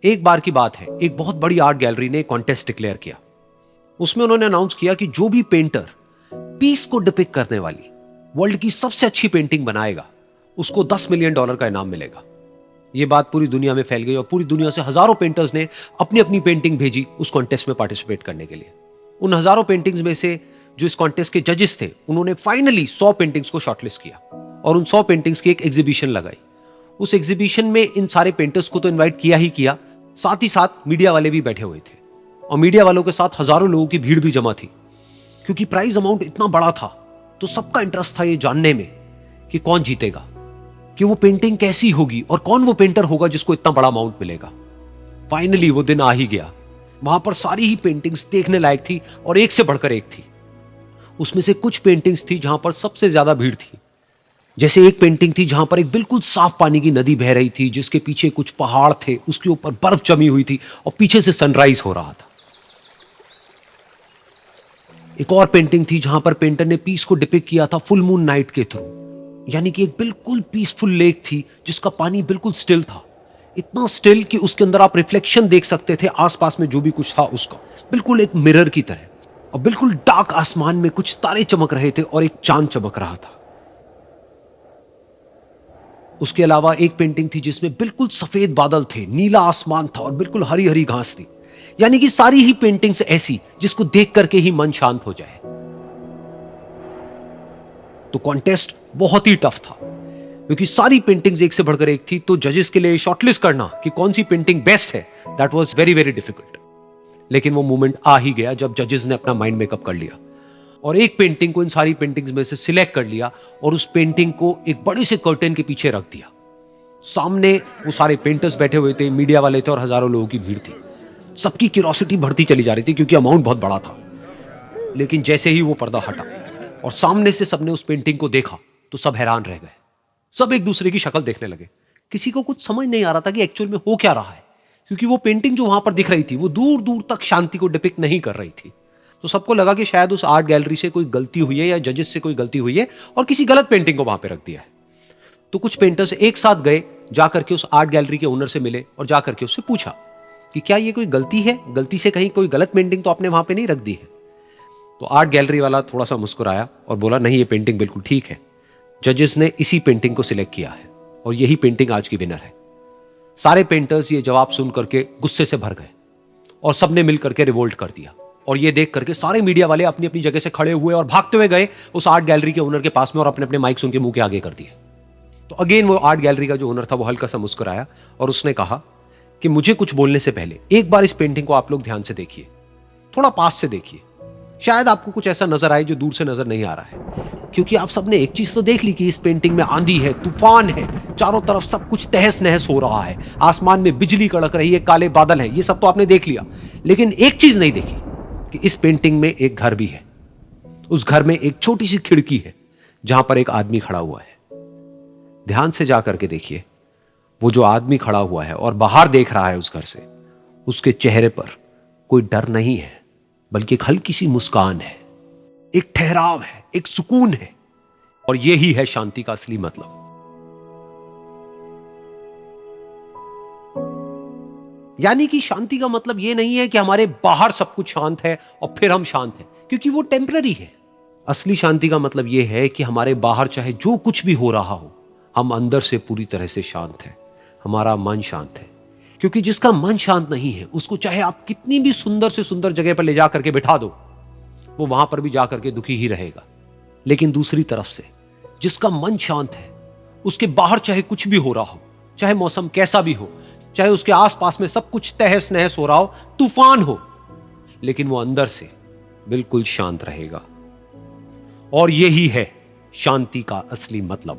एक बार की बात है, एक बहुत बड़ी आर्ट गैलरी ने कॉन्टेस्ट डिक्लेयर किया। उसमें उन्होंने अनाउंस किया कि जो भी पेंटर पीस को डिपिक्ट करने वाली वर्ल्ड की सबसे अच्छी पेंटिंग बनाएगा, उसको $10 मिलियन का इनाम मिलेगा। यह बात पूरी दुनिया में फैल गई और पूरी दुनिया से हजारों पेंटर्स ने अपनी अपनी पेंटिंग भेजी उस कॉन्टेस्ट में पार्टिसिपेट करने के लिए। उन हजारों पेंटिंग्स में से जो इस कॉन्टेस्ट के जजेस थे, उन्होंने फाइनली 100 पेंटिंग्स को शॉर्टलिस्ट किया और उन 100 पेंटिंग्स की एक एग्जीबिशन लगाई। उस एग्जीबिशन में इन सारे पेंटर्स को तो इनवाइट किया ही किया, साथ ही साथ मीडिया वाले भी बैठे हुए थे और मीडिया वालों के साथ हजारों लोगों की भीड़ भी जमा थी। क्योंकि प्राइज अमाउंट इतना बड़ा था तो सबका इंटरेस्ट था ये जानने में कि कौन जीतेगा, कि वो पेंटिंग कैसी होगी और कौन वो पेंटर होगा जिसको इतना बड़ा अमाउंट मिलेगा। फाइनली वो दिन आ ही गया। वहां पर सारी ही पेंटिंग्स देखने लायक थी और एक से बढ़कर एक थी। उसमें से कुछ पेंटिंग्स थी जहां पर सबसे ज्यादा भीड़ थी। जैसे एक पेंटिंग थी जहां पर एक बिल्कुल साफ पानी की नदी बह रही थी, जिसके पीछे कुछ पहाड़ थे, उसके ऊपर बर्फ जमी हुई थी और पीछे से सनराइज हो रहा था। एक और पेंटिंग थी जहां पर पेंटर ने पीस को डिपिक्ट किया था फुल मून नाइट के थ्रू, यानी कि एक बिल्कुल पीसफुल लेक थी जिसका पानी बिल्कुल स्टिल था, इतना स्टिल कि उसके अंदर आप रिफ्लेक्शन देख सकते थे आसपास में जो भी कुछ था उसका, बिल्कुल एक मिरर की तरह। और बिल्कुल डार्क आसमान में कुछ तारे चमक रहे थे और एक चांद चमक रहा था। उसके अलावा एक पेंटिंग थी जिसमें बिल्कुल सफेद बादल थे, नीला आसमान था और बिल्कुल हरी हरी घास थी। यानी कि सारी ही पेंटिंग्स ऐसी जिसको देख करके ही मन शांत हो जाए। तो कॉन्टेस्ट बहुत ही टफ था क्योंकि सारी पेंटिंग्स एक से बढ़कर एक थी। तो जजेस के लिए शॉर्टलिस्ट करना कि कौन सी पेंटिंग बेस्ट है, that was very very difficult. लेकिन वो मोमेंट आ ही गया जब जजेस ने अपना माइंड मेकअप कर लिया और एक पेंटिंग को इन सारी पेंटिंग्स में से सिलेक्ट कर लिया और उस पेंटिंग को एक बड़े से कर्टेन के पीछे रख दिया। सामने वो सारे पेंटर्स बैठे हुए थे, मीडिया वाले थे और हजारों लोगों की भीड़ थी। सबकी क्यूरियोसिटी बढ़ती चली जा रही थी क्योंकि अमाउंट बहुत बड़ा था। लेकिन जैसे ही वो पर्दा हटा और सामने से सबने उस पेंटिंग को देखा तो सब हैरान रह गए। सब एक दूसरे की शक्ल देखने लगे। किसी को कुछ समझ नहीं आ रहा था कि एक्चुअल में हो क्या रहा है, क्योंकि वो पेंटिंग जो वहां पर दिख रही थी वो दूर दूर तक शांति को डिपिक्ट नहीं कर रही थी। तो सबको लगा कि शायद उस आर्ट गैलरी से कोई गलती हुई है या जजेस से कोई गलती हुई है और किसी गलत पेंटिंग को वहां पे रख दिया है। तो कुछ पेंटर्स एक साथ गए, जाकर के उस आर्ट गैलरी के ओनर से मिले और जाकर के उससे पूछा कि क्या ये कोई गलती है, गलती से कहीं कोई गलत पेंटिंग तो आपने वहां पे नहीं रख दी है। तो आर्ट गैलरी वाला थोड़ा सा मुस्कुराया और बोला, नहीं ये पेंटिंग बिल्कुल ठीक है, जजेस ने इसी पेंटिंग को सिलेक्ट किया है और यही पेंटिंग आज की विनर है। सारे पेंटर्स ये जवाब सुन करके गुस्से से भर गए और सबने मिल करके रिवोल्ट कर दिया। और ये देख करके सारे मीडिया वाले अपनी अपनी जगह से खड़े हुए और भागते हुए गए उस आर्ट गैलरी के ओनर के पास में और अपने अपने माइक्स उनके मुंह के आगे कर दिए। तो अगेन वो आर्ट गैलरी का जो ओनर था वो हल्का सा मुस्कुराया और उसने कहा कि मुझे कुछ बोलने से पहले एक बार इस पेंटिंग को आप लोग ध्यान से देखिए, थोड़ा पास से देखिए, शायद आपको कुछ ऐसा नजर आए जो दूर से नजर नहीं आ रहा है। क्योंकि आप सबने एक चीज तो देख ली कि इस पेंटिंग में आंधी है, तूफान है, चारों तरफ सब कुछ तहस नहस हो रहा है, आसमान में बिजली कड़क रही है, काले बादल हैं, ये सब तो आपने देख लिया। लेकिन एक चीज नहीं देखी कि इस पेंटिंग में एक घर भी है। उस घर में एक छोटी सी खिड़की है जहां पर एक आदमी खड़ा हुआ है। ध्यान से जाकर के देखिए, वो जो आदमी खड़ा हुआ है और बाहर देख रहा है उस घर से, उसके चेहरे पर कोई डर नहीं है, बल्कि एक हल्की सी मुस्कान है, एक ठहराव है, एक सुकून है। और यही है शांति का असली मतलब। यानी कि शांति का मतलब यह नहीं है कि हमारे बाहर सब कुछ शांत है और फिर हम शांत हैं, क्योंकि वो टेम्पररी है। असली शांति का मतलब यह है कि हमारे बाहर चाहे जो कुछ भी हो रहा हो, हम अंदर से पूरी तरह से शांत हैं, हमारा मन शांत है। क्योंकि जिसका मन शांत नहीं है, उसको चाहे आप कितनी भी सुंदर से सुंदर जगह पर ले जाकर के बिठा दो, वो वहां पर भी जाकर के दुखी ही रहेगा। लेकिन दूसरी तरफ से जिसका मन शांत है, उसके बाहर चाहे कुछ भी हो रहा हो, चाहे मौसम कैसा भी हो, चाहे उसके आसपास में सब कुछ तहस नहस हो रहा हो, तूफान हो, लेकिन वो अंदर से बिल्कुल शांत रहेगा। और यही है शांति का असली मतलब।